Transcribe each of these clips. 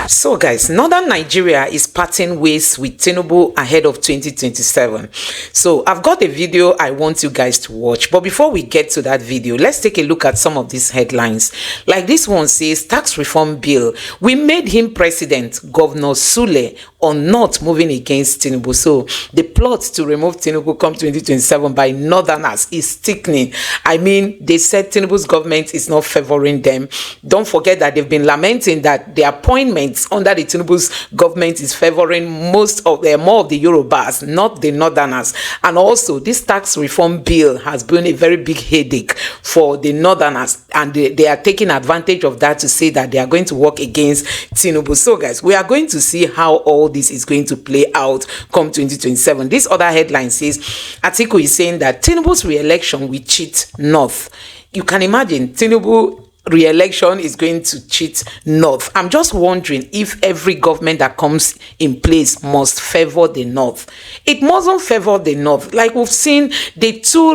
So guys, Northern Nigeria is parting ways with Tinubu ahead of 2027. So I've got a video I want you guys to watch. But before we get to that video, let's take a look at some of these headlines. Like this one says, tax reform bill. We made him president, Governor Sule, on not moving against Tinubu. So the plot to remove Tinubu come 2027 by Northerners is thickening. I mean, they said Tinubu's government is not favoring them. Don't forget that they've been lamenting that the appointments under the Tinubu's government is favoring more of the Yorubas, not the Northerners. And also, this tax reform bill has been a very big headache for the Northerners, and they are taking advantage of that to say that they are going to work against Tinubu. So guys, we are going to see how all this is going to play out come 2027. This other headline says, Atiku is saying that Tinubu's re-election will cheat North. You can imagine Tinubu re-election is going to cheat North. I'm just wondering if every government that comes in place must favor the North. It mustn't favor the North. Like we've seen the two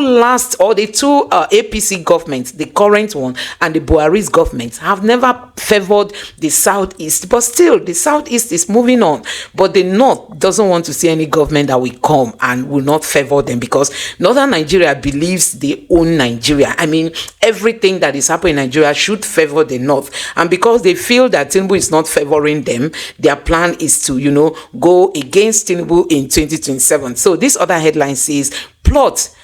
APC governments, the current one and the Buhari's government, have never favored the Southeast. But still, the Southeast is moving on. But the North doesn't want to see any government that will come and will not favor them, because Northern Nigeria believes they own Nigeria. I mean, everything that is happening in Nigeria should favor the North, and because they feel that Tinubu is not favoring them, their plan is to, go against Tinubu in 2027. So this other headline says, plot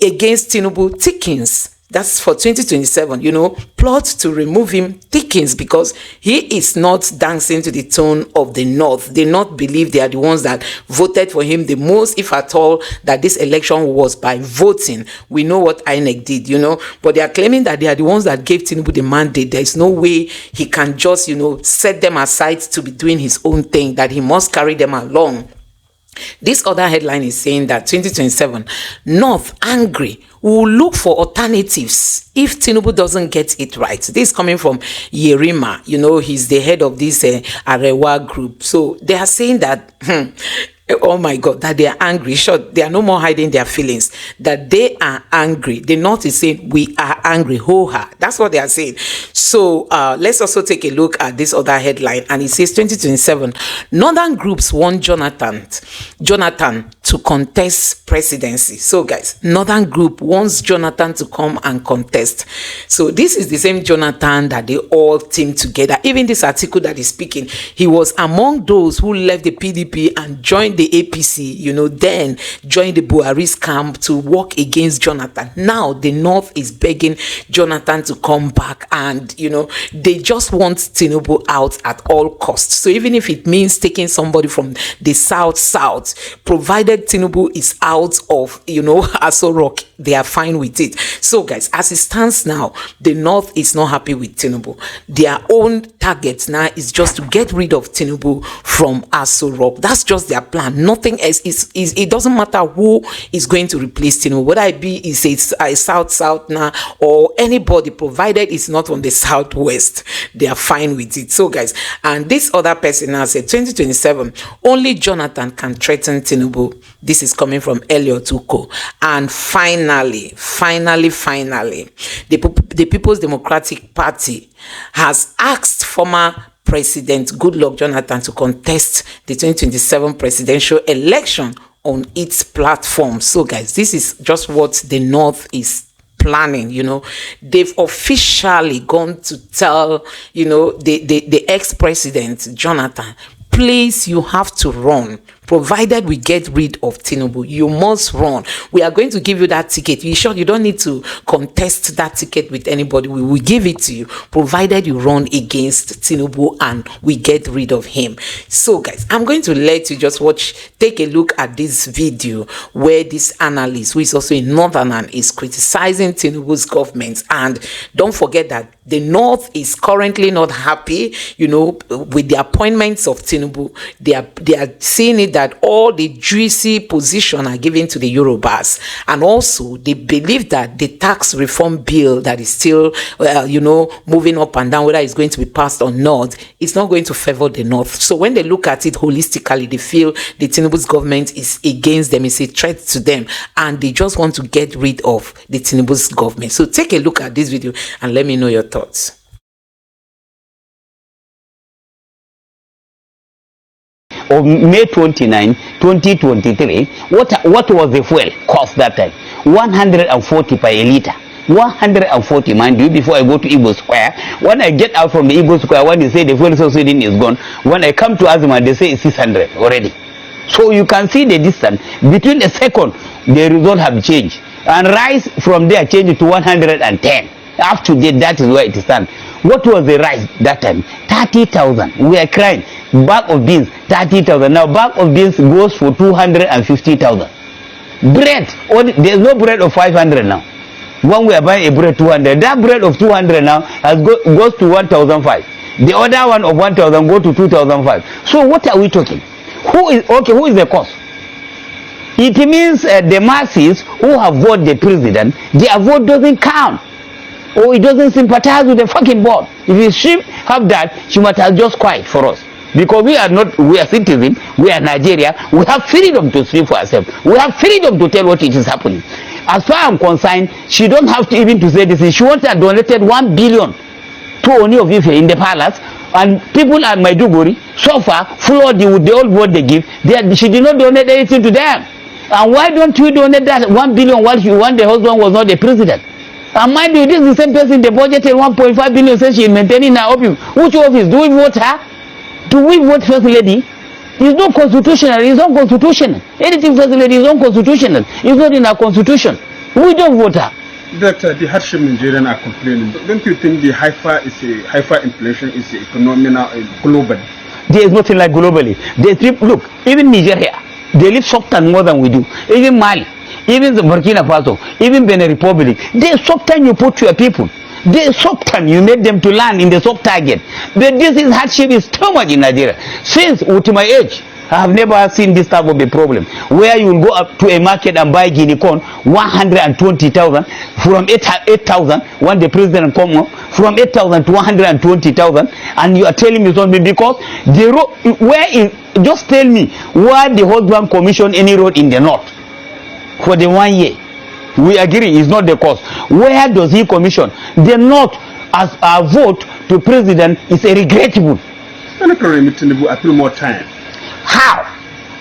against Tinubu thickens. That's for 2027, plot to remove him thickens, because he is not dancing to the tone of the North. They not believe they are the ones that voted for him the most, if at all, that this election was by voting. We know what INEC did, but they are claiming that they are the ones that gave Tinubu the mandate. There is no way he can just, set them aside to be doing his own thing, that he must carry them along. This other headline is saying that 2027, North angry, will look for alternatives if Tinubu doesn't get it right. This is coming from Yerima. He's the head of this Arewa group. So they are saying that, oh my God, that they are angry. Sure, they are no more hiding their feelings, that they are angry. The North is saying, we are angry. Ho-ha. That's what they are saying. So let's also take a look at this other headline. And it says 2027, Northern groups want Jonathan to contest presidency. So guys, Northern group wants Jonathan to come and contest. So this is the same Jonathan that they all team together. Even this article that is speaking, he was among those who left the PDP and joined the APC, then joined the Buhari's camp to work against Jonathan. Now the North is begging Jonathan to come back, and they just want Tinubu out at all costs. So even if it means taking somebody from the south, provided Tinubu is out of Aso Rock, they are fine with it. So guys, as it stands now, the North is not happy with Tinubu. Their own target now is just to get rid of Tinubu from Aso Rock. That's just their plan. Nothing else. It doesn't matter who is going to replace Tinubu, whether it be a south now or anybody, provided it's not on the southwest, they are fine with it. So guys, and this other person now said 2027, only Jonathan can threaten Tinubu. This is coming from Elliot Uko. And finally, the People's Democratic Party has asked former President Goodluck Jonathan to contest the 2027 presidential election on its platform. So guys, this is just what the North is planning. They've officially gone to tell the ex-president Jonathan, please, you have to run. Provided we get rid of Tinubu, you must run. We are going to give you that ticket. You sure you don't need to contest that ticket with anybody. We will give it to you, provided you run against Tinubu and we get rid of him. So guys, I'm going to let you just take a look at this video where this analyst, who is also a Northerner, is criticizing Tinubu's government. And don't forget that the North is currently not happy, with the appointments of Tinubu. They are seeing it that all the juicy position are given to the Yorubas, and also they believe that the tax reform bill that is still moving up and down, whether it's going to be passed or not, it's not going to favor the North. So when they look at it holistically, they feel the Tinubu's government is against them, it's a threat to them, and they just want to get rid of the Tinubu's government. So take a look at this video and let me know your thoughts. of May 29, 2023, what was the fuel cost that time? 140 per a liter. 140, mind you, before I go to Igbo Square. When I get out from the Igbo Square, when they say the fuel subsidy is gone, when I come to Azima, they say it's 600 already. So you can see the distance. Between a second, the result have changed. And rice from there changed to 110. Up to date, that is where it stands. What was the rice that time? 30,000. We are crying. Bag of beans, 30,000. Now bag of beans goes for 250,000. Bread, there's no bread of 500 now. When we are buying a bread 200, that bread of 200 now goes to 1,005. The other one of 1,000 go to 2,005. So what are we talking? Who is the cause? It means the masses who have voted the president, their vote doesn't count. Or it doesn't sympathize with the fucking board. If she have that, she must have just quiet for us. Because we are citizens, we are Nigeria, we have freedom to speak for ourselves. We have freedom to tell what it is happening. As far as I'm concerned, she don't have to even to say this. She wants to have donated 1 billion to Oni of Ife in the palace, and people at Maiduguri so far flood with the old vote they give. She did not donate anything to them. And why don't you donate that 1 billion while the husband was not the president? And mind you, this is the same person they budgeted 1.5 billion since she is maintaining her office. Which office? Do we vote her? Do we vote First Lady? It's not constitutional. It's not constitutional. Anything First Lady is unconstitutional. It's not in our constitution. We don't vote her. That the hardship Nigerians are complaining. Don't you think the hyperinflation is global? There is nothing like globally. Look, even Nigeria, they live softer more than we do. Even Mali, even the Burkina Faso, even Benin Republic, they softer you put to your people. They soften you made them to land in the soft target. But this is hardship is too much in Nigeria. Since with my age, I have never seen this type of a problem where you will go up to a market and buy guinea corn 120,000 from 8,000 when the president come up, from 8,000 to 120,000, and you are telling me something because the road just tell me why the husband commission any road in the north for the 1 year. We agree is not the cause. Where does he commission? The north as a vote to president is a regrettable. Senator Tinubu appeal more time. How?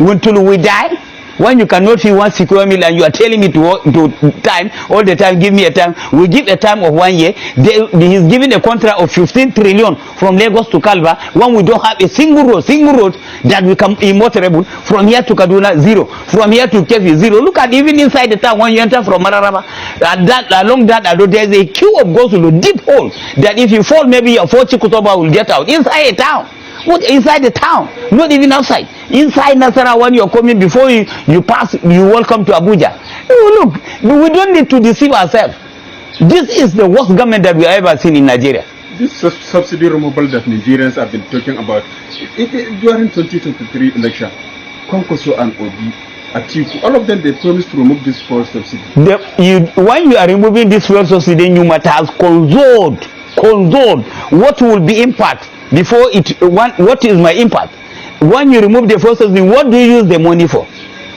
Until we die? When you cannot feed 1 square meal and you are telling me to time, all the time, give me a time. We give a time of 1 year. He's giving a contract of 15 trillion from Lagos to Kalba when we don't have a single road that we can immortable. From here to Kaduna, 0. From here to Kefi, 0. Look at even inside the town when you enter from Mararaba. Along that, there's a queue of goes to deep hole that if you fall, maybe your 4 Chikutoba will get out. Inside a town. What inside the town? Not even outside. Inside Nasara, when you're coming, before you pass, you welcome to Abuja. Look, we don't need to deceive ourselves. This is the worst government that we have ever seen in Nigeria. This subsidy removal that Nigerians have been talking about, during 2023 election, Kwankwaso and Obi, Atiku, all of them, they promised to remove this fuel subsidy. When you are removing this fuel subsidy, you must have consoled what will be impact. Before what is my impact? When you remove the first subsidy, what do you use the money for?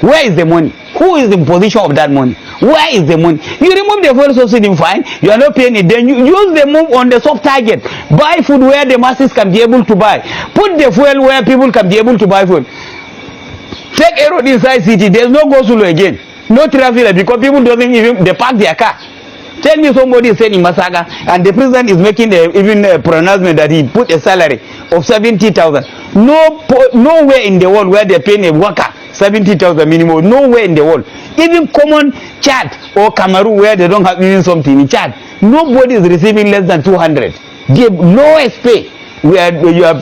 Where is the money? Who is in position of that money? Where is the money? You remove the first subsidy, fine. You are not paying it. Then you use the move on the soft target. Buy food where the masses can be able to buy. Put the fuel where people can be able to buy food. Take a road inside city. There's no go-slow again. No traffic because people don't even they park their car. Tell me somebody is saying in Masaga and the president is making even a pronouncement that he put a salary of 70,000. Nowhere in the world where they're paying a worker 70,000 minimum. Nowhere in the world. Even common Chad or Cameroon where they don't have even something in Chad. Nobody is receiving less than 200. The lowest pay where you have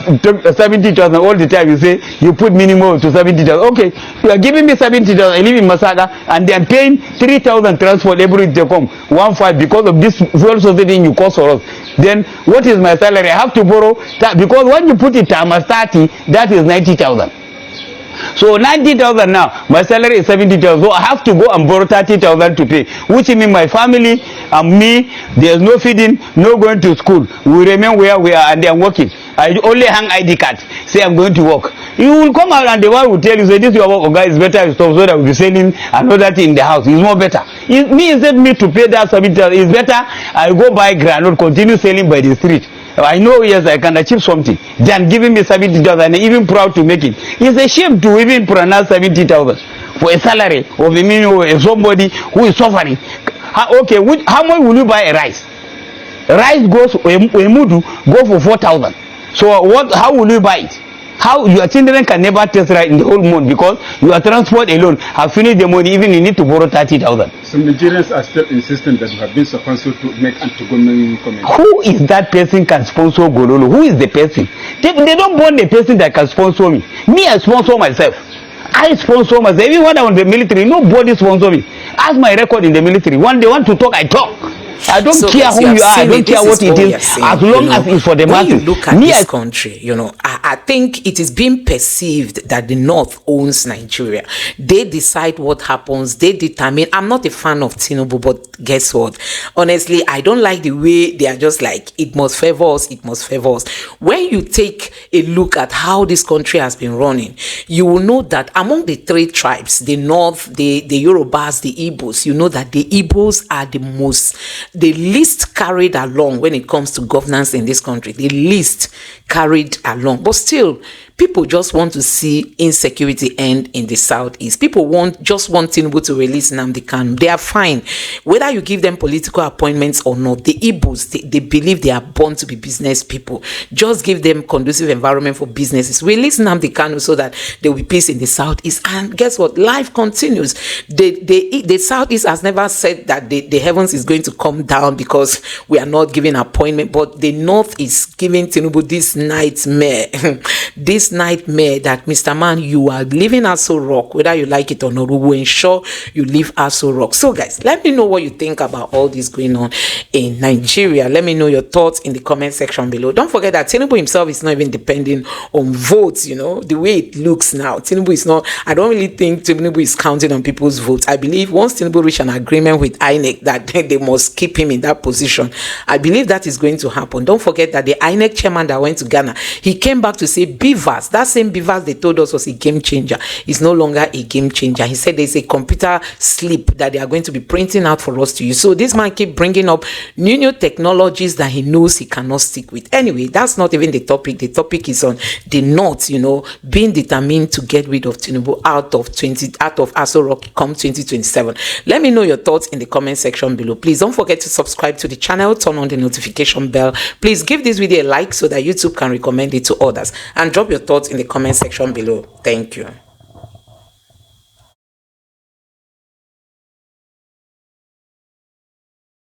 70,000 all the time. You say you put minimum to 70,000. Okay, you are giving me 70,000. I live in Masaga and they are paying 3,000 transport every day come 1.5 because of this fuel subsidy you cost for us. Then what is my salary? I have to borrow because when you put it times 30, that is 90,000. So 90,000 now, my salary is 70,000. So I have to go and borrow 30,000 to pay, which means my family and me, there's no feeding, no going to school. We remain where we are and they are working. I only hang ID card, say I'm going to work. You will come out and the one will tell you, say this your work, guy is better, so that we'll be selling another thing in the house. It's more better. Instead me to pay that 70,000, it's better I go buy granite, continue selling by the street. I know, yes, I can achieve something than giving me 70,000 and even proud to make it. It's a shame to even pronounce 70,000 for a salary of a minimum somebody who is suffering. Okay, how much will you buy a rice? Rice goes a mudu go for 4,000. So what? How will you buy it? How your children can never taste right in the whole month because your transport alone have finished the money. Even you need to borrow 30,000. Some Nigerians are still insistent that you have been sponsored to make anti-government comments. Who is that person can sponsor Gololo? Who is the person? They don't want the person that can sponsor me. Me, I sponsor myself. I sponsor myself. Even when I was in the military, nobody sponsor me. Ask my record in the military. When they want to talk, I talk. I don't care who you are. I don't care what it is. As long as it's for the masses. When you look at this country, I think it is being perceived that the North owns Nigeria. They decide what happens. They determine. I'm not a fan of Tinubu, but guess what? Honestly, I don't like the way they are just like, it must favor us, it must favor us. When you take a look at how this country has been running, you will know that among the three tribes, the North, the Yorubas, the Igbos, you know that the Igbos are the least carried along when it comes to governance in this country, the least carried along. But still, people just want to see insecurity end in the southeast. People just want Tinubu to release Nnamdi Kanu. They are fine. Whether you give them political appointments or not, the Igbos, they believe they are born to be business people. Just give them conducive environment for businesses. Release Nnamdi Kanu so that there will be peace in the southeast. And guess what? Life continues. The southeast has never said that the heavens is going to come down because we are not giving appointment. But the North is giving Tinubu this nightmare. This nightmare that, Mr. Man, you are living Aso Rock, whether you like it or not. We will ensure you leave Aso Rock. So guys, let me know what you think about all this going on in Nigeria. Let me know your thoughts in the comment section below. Don't forget that Tinubu himself is not even depending on votes. The way it looks now, Tinubu is not. I don't really think Tinubu is counting on people's votes. I believe once Tinubu reach an agreement with INEC that they must keep him in that position, I believe that is going to happen. Don't forget that the INEC chairman that went to Ghana, he came back to say Beavers, that same Beavers they told us was a game changer, is no longer a game changer. He said there's a computer slip that they are going to be printing out for us to use. So this man keep bringing up new technologies that he knows he cannot stick with. Anyway, that's not even the topic. The topic is on the North, being determined to get rid of Tinubu out of Aso Rock come 2027. Let me know your thoughts in the comment section below. Please don't forget to subscribe to the channel, turn on the notification bell. Please give this video a like so that YouTube can recommend it to others, and drop your thoughts in the comment section below. Thank you.